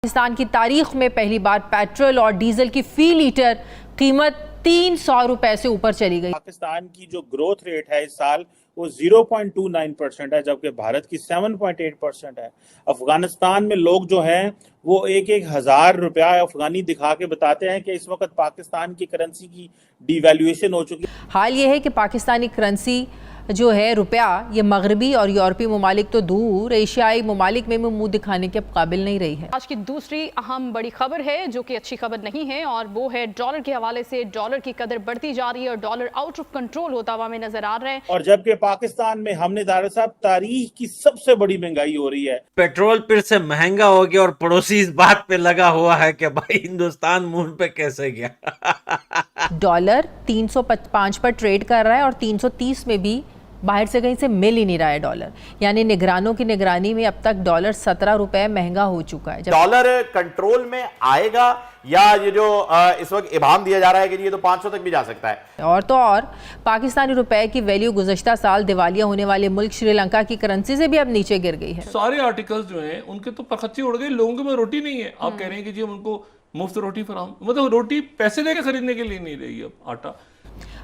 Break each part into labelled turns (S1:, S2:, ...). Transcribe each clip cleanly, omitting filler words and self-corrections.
S1: पाकिस्तान की तारीख में पहली बार पेट्रोल और डीजल की फी लीटर कीमत 300 रुपए से ऊपर चली गई।
S2: पाकिस्तान की जो ग्रोथ रेट है इस साल वो 0.29% है, जबकि भारत की 7.8% है। अफगानिस्तान में लोग जो हैं वो एक एक हजार रुपया अफगानी दिखा के बताते हैं कि इस वक्त पाकिस्तान की करेंसी की डिवैल्यूएशन हो चुकी है।
S1: हाल ये है कि पाकिस्तानी करेंसी जो है रुपया, ये मगरबी और यूरोपीय ममालिक तो दूर, एशियाई ममालिक में मुंह दिखाने के काबिल नहीं रही है।
S3: आज की दूसरी अहम बड़ी खबर है जो कि अच्छी खबर नहीं है, और वो है डॉलर के हवाले से डॉलर की कदर बढ़ती जा रही है और डॉलर आउट ऑफ कंट्रोल होता हुआ हमें नजर आ रहा है।
S2: और जबकि पाकिस्तान में हमने दारा साहब तारीख की सबसे बड़ी महंगाई हो रही है।
S4: पेट्रोल फिर से महंगा हो गया और पड़ोसी इस बात पे लगा हुआ है कि भाई हिंदुस्तान मून पे कैसे गया।
S1: डॉलर 305 पर ट्रेड कर रहा है और 330 में भी बाहर से कहीं से मिल ही नहीं रहा है डॉलर। यानी निगरानों की निगरानी में अब तक डॉलर 17 रुपए महंगा हो चुका है।
S5: डॉलर कंट्रोल में आएगा या ये जो इस वक्त इबाम दिया जा रहा है कि ये तो 500 तक भी जा सकता है।
S1: और तो और पाकिस्तानी रुपए की वैल्यू गुज़श्ता साल दिवालिया होने वाले मुल्क श्रीलंका की करेंसी से भी अब नीचे गिर गई है।
S6: सारे आर्टिकल्स जो हैं उनके तो परखच्चे उड़ गए, लोगों के में रोटी नहीं है। आप कह रहे हैं कि जी हम उनको मुफ्त रोटी फराहम, मतलब रोटी पैसे देके खरीदने के लिए नहीं रही अब आटा।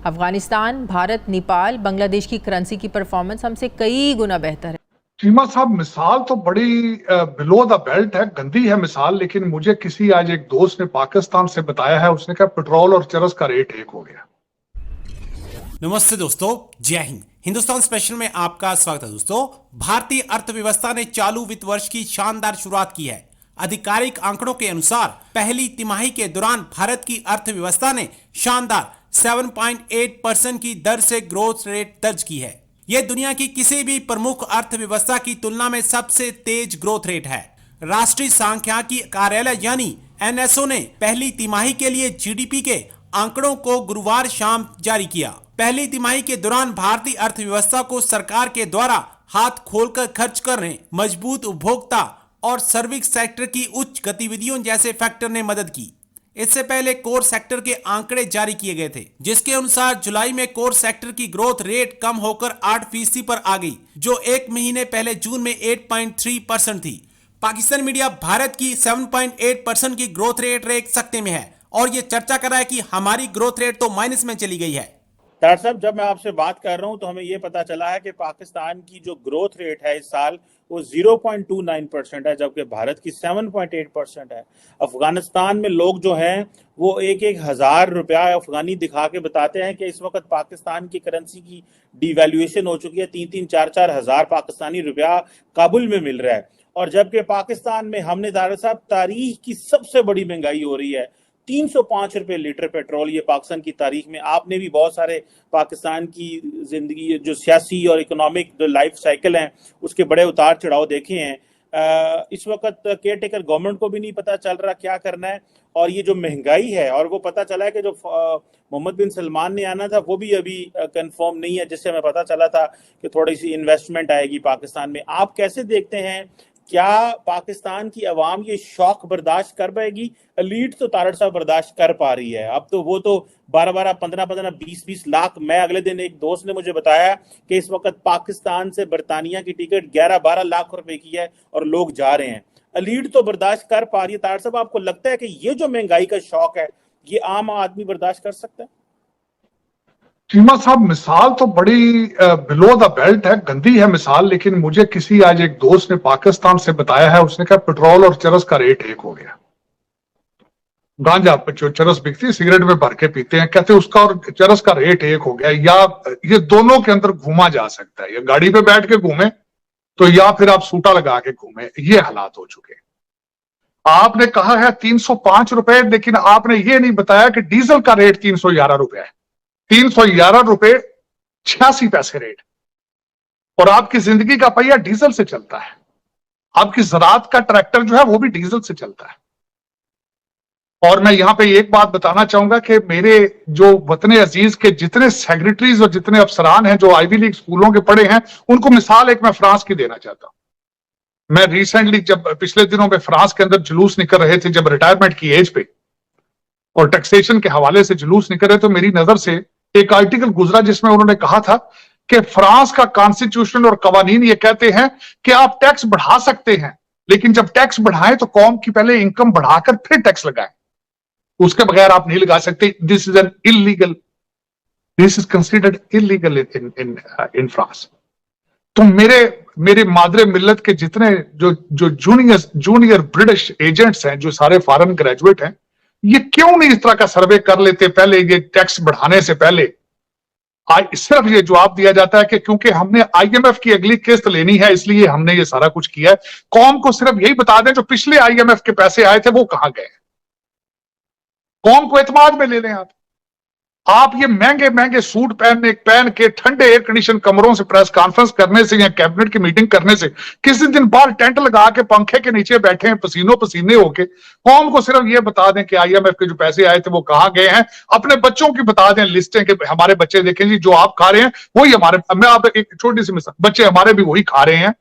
S1: अफगानिस्तान, भारत, नेपाल, बांग्लादेश की करेंसी की परफॉर्मेंस हमसे कई गुना बेहतर है।
S7: चीमा साहब, मिसाल तो बड़ी बिलो द बेल्ट है, गंदी है मिसाल, लेकिन मुझे किसी आज एक दोस्त ने पाकिस्तान से बताया है, उसने कहा पेट्रोल और चरस का रेट एक हो गया।
S8: नमस्ते दोस्तों, जय हिंद। हिंदुस्तान स्पेशल में आपका स्वागत है। दोस्तों, भारतीय अर्थव्यवस्था ने चालू वित्त वर्ष की शानदार शुरुआत की है। आधिकारिक आंकड़ों के अनुसार पहली तिमाही के दौरान भारत की अर्थव्यवस्था ने शानदार 7.8% की दर से ग्रोथ रेट दर्ज की है। यह दुनिया की किसी भी प्रमुख अर्थव्यवस्था की तुलना में सबसे तेज ग्रोथ रेट है। राष्ट्रीय सांख्यिकी कार्यालय यानी NSO ने पहली तिमाही के लिए GDP के आंकड़ों को गुरुवार शाम जारी किया। पहली तिमाही के दौरान भारतीय अर्थव्यवस्था को सरकार के द्वारा हाथ खोलकर खर्च करने, मजबूत उपभोक्ता और सर्विस सेक्टर की उच्च गतिविधियों जैसे फैक्टर ने मदद की। इससे पहले कोर सेक्टर के आंकड़े जारी किए गए थे, जिसके अनुसार जुलाई में कोर सेक्टर की ग्रोथ रेट कम होकर 8% पर आ गई, जो एक महीने पहले जून में 8.3% थी। पाकिस्तान मीडिया भारत की 7.8% की ग्रोथ रेट एक सख्ते में है और ये चर्चा कर रहा है कि हमारी ग्रोथ रेट तो माइनस में चली गई है।
S2: तार साहब, जब मैं आपसे बात कर रहा हूं तो हमें यह पता चला है कि पाकिस्तान की जो ग्रोथ रेट है इस साल वो 0.29% है, जबकि भारत की 7.8% है। अफगानिस्तान में लोग जो हैं वो एक एक हजार रुपया अफगानी दिखा के बताते हैं कि इस वक्त पाकिस्तान की करेंसी की डिवैल्यूएशन हो चुकी है। 3-3, 4-4 हजार पाकिस्तानी रुपया काबुल में मिल रहा है। और जबकि पाकिस्तान में हमने दारा साहब तारीख की सबसे बड़ी महंगाई हो रही है। 305 रुपए लीटर पेट्रोल, ये पाकिस्तान की तारीख में। आपने भी बहुत सारे पाकिस्तान की जिंदगी, जो सियासी और इकोनॉमिक जो लाइफ साइकिल हैं, उसके बड़े उतार चढ़ाव देखे हैं। इस वक्त केयर टेकर गवर्नमेंट को भी नहीं पता चल रहा क्या करना है। और ये जो महंगाई है, और वो पता चला है कि जो मोहम्मद बिन सलमान ने आना था वो भी अभी कंफर्म नहीं है, जिससे हमें पता चला था कि थोड़ी सी इन्वेस्टमेंट आएगी पाकिस्तान में। आप कैसे देखते हैं, क्या पाकिस्तान की अवाम ये शौक बर्दाश्त कर पाएगी? एलीट तो तारड़ साहब बर्दाश्त कर पा रही है। अब तो वो तो 12-12, 15-15, 20-20 लाख। मैं अगले दिन एक दोस्त ने मुझे बताया कि इस वक्त पाकिस्तान से बरतानिया की टिकट 11-12 लाख रुपए की है और लोग जा रहे हैं। एलीट तो बर्दाश्त कर पा रही है। तारड़ साहब, आपको लगता है कि ये जो महंगाई का शौक है ये आम आदमी बर्दाश्त कर सकता है?
S7: चीमा साहब, मिसाल तो बड़ी बिलो द बेल्ट है, गंदी है मिसाल, लेकिन मुझे किसी आज एक दोस्त ने पाकिस्तान से बताया है, उसने कहा पेट्रोल और चरस का रेट एक हो गया। गांजा जो चरस बिकती है, सिगरेट में भर के पीते हैं, कहते उसका और चरस का रेट एक हो गया। या ये दोनों के अंदर घूमा जा सकता है, या गाड़ी पे बैठ के घूमे तो, या फिर आप सूटा लगा के घूमे। ये हालात हो चुके हैं। आपने कहा है 305 रुपए, लेकिन आपने ये नहीं बताया कि डीजल का रेट 311 रुपए है। 311 रुपए 86 पैसे रेट। और आपकी जिंदगी का पहिया डीजल से चलता है। आपकी ज़राअत का ट्रैक्टर जो है वो भी डीजल से चलता है। और मैं यहां पे एक बात बताना चाहूंगा कि मेरे जो वतन अजीज के जितने सेक्रेटरीज और जितने अफसरान हैं जो आईवी लीग स्कूलों के पढ़े हैं, उनको मिसाल एक मैं फ्रांस की देना चाहता हूं। मैं रिसेंटली जब पिछले दिनों में फ्रांस के अंदर जुलूस निकल रहे थे, जब रिटायरमेंट की एज पे और टैक्सेशन के हवाले से जुलूस निकल रहे, तो मेरी नजर से एक आर्टिकल गुजरा जिसमें उन्होंने कहा था कि फ्रांस का कॉन्स्टिट्यूशन और कवानीन ये कहते हैं कि आप टैक्स बढ़ा सकते हैं, लेकिन जब टैक्स बढ़ाएं तो कौम की पहले इनकम बढ़ाकर फिर टैक्स लगाएं, उसके बगैर आप नहीं लगा सकते। This is an illegal, this is considered illegal in France. तो मेरे मादरे मिल्लत के जितने जो जूनियर ब्रिटिश एजेंट्स हैं, जो सारे फॉरेन ग्रेजुएट हैं, ये क्यों नहीं इस तरह का सर्वे कर लेते पहले, ये टैक्स बढ़ाने से पहले? सिर्फ ये जवाब दिया जाता है कि क्योंकि हमने आईएमएफ की अगली किस्त लेनी है इसलिए हमने ये सारा कुछ किया है। कौम को सिर्फ यही बता दें जो पिछले आईएमएफ के पैसे आए थे वो कहां गए। कौम को एतमाद में ले लें आप ये महंगे महंगे सूट पहन के ठंडे एयर कंडीशन कमरों से प्रेस कॉन्फ्रेंस करने से या कैबिनेट की मीटिंग करने से, किसी दिन बाहर टेंट लगा के पंखे के नीचे बैठे हैं पसीनों पसीने होके, कौम को सिर्फ ये बता दें कि आईएमएफ के जो पैसे आए थे वो कहां गए हैं। अपने बच्चों की बता दें लिस्टें कि हमारे बच्चे देखें जी जो आप खा रहे हैं वही हमारे, मैं आप एक छोटी सी मिसाल, बच्चे हमारे भी वही खा रहे हैं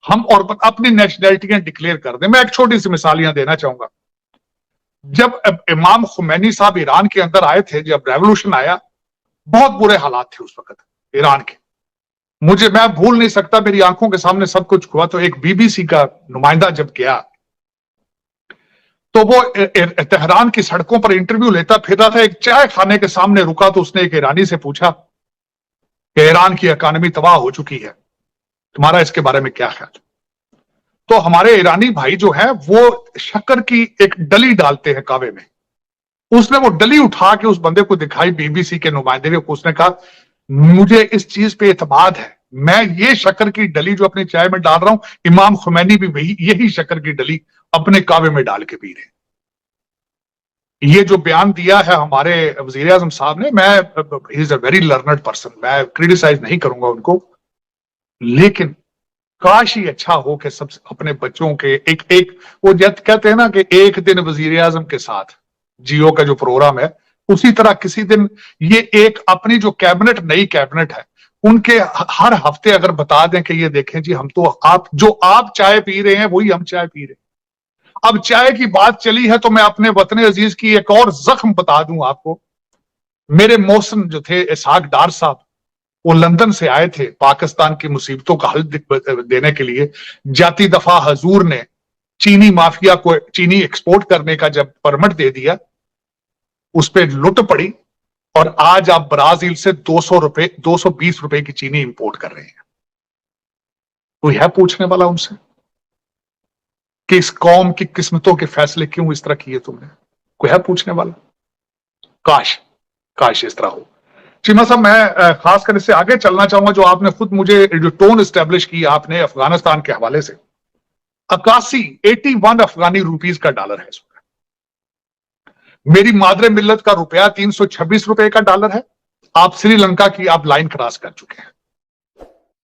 S7: हम, और अपनी नेशनैलिटियां डिक्लेयर कर दें। मैं एक छोटी सी मिसाल यहां देना चाहूंगा। जब इमाम खुमैनी साहब ईरान के अंदर आए थे, जब रेवोल्यूशन आया, बहुत बुरे हालात थे उस वक्त ईरान के। मैं भूल नहीं सकता, मेरी आंखों के सामने सब कुछ हुआ। तो एक बीबीसी का नुमाइंदा जब गया तो वो तेहरान की सड़कों पर इंटरव्यू लेता फिर रहा था, एक चाय खाने के सामने रुका तो उसने एक ईरानी से पूछा कि ईरान की इकॉनमी तबाह हो चुकी है, तुम्हारा इसके बारे में क्या ख्याल? तो हमारे ईरानी भाई जो है वो शक्कर की एक डली डालते हैं कावे में, उसने वो डली उठा के उस बंदे को दिखाई, बीबीसी के नुमाइंदे को। उसने कहा मुझे इस चीज पे एतमाद है, मैं ये शक्कर की डली जो अपनी चाय में डाल रहा हूं, इमाम खुमैनी भी यही शक्कर की डली अपने कावे में डाल के पी रहे। ये जो बयान दिया है हमारे वजीर आजम साहब ने, मैं he is a very learned person, मैं क्रिटिसाइज नहीं करूंगा उनको, लेकिन काश ही अच्छा हो कि सब अपने बच्चों के एक वो कहते हैं ना कि एक दिन वजीर आजम के साथ, जियो का जो प्रोग्राम है, उसी तरह किसी दिन ये एक अपनी जो कैबिनेट, नई कैबिनेट है, उनके हर हफ्ते अगर बता दें कि ये देखें जी हम तो आप चाय पी रहे हैं वही हम चाय पी रहे हैं। अब चाय की बात चली है तो मैं अपने वतन अजीज की एक और जख्म बता दूं आपको। मेरे मौसम जो थे इसहाक डार साहब, वो लंदन से आए थे पाकिस्तान की मुसीबतों का हल देने के लिए। जाती दफा हजूर ने चीनी माफिया को चीनी एक्सपोर्ट करने का जब परमिट दे दिया, उस पर लुट पड़ी और आज आप ब्राजील से 220 रुपए की चीनी इंपोर्ट कर रहे हैं। कोई है पूछने वाला उनसे कि इस कौम की किस्मतों के फैसले क्यों इस तरह किए तुमने? कोई है पूछने वाला? काश इस तरह हो। चीमा साहब, मैं खासकर इससे आगे चलना चाहूंगा जो आपने खुद मुझे जो टोन एस्टेब्लिश की आपने अफगानिस्तान के हवाले से। 81 अफगानी रुपीस का डॉलर है इस वक्त। मेरी मादरे मिल्लत का रुपया 326 रुपए का डॉलर है। आप श्रीलंका की आप लाइन क्रॉस कर चुके हैं।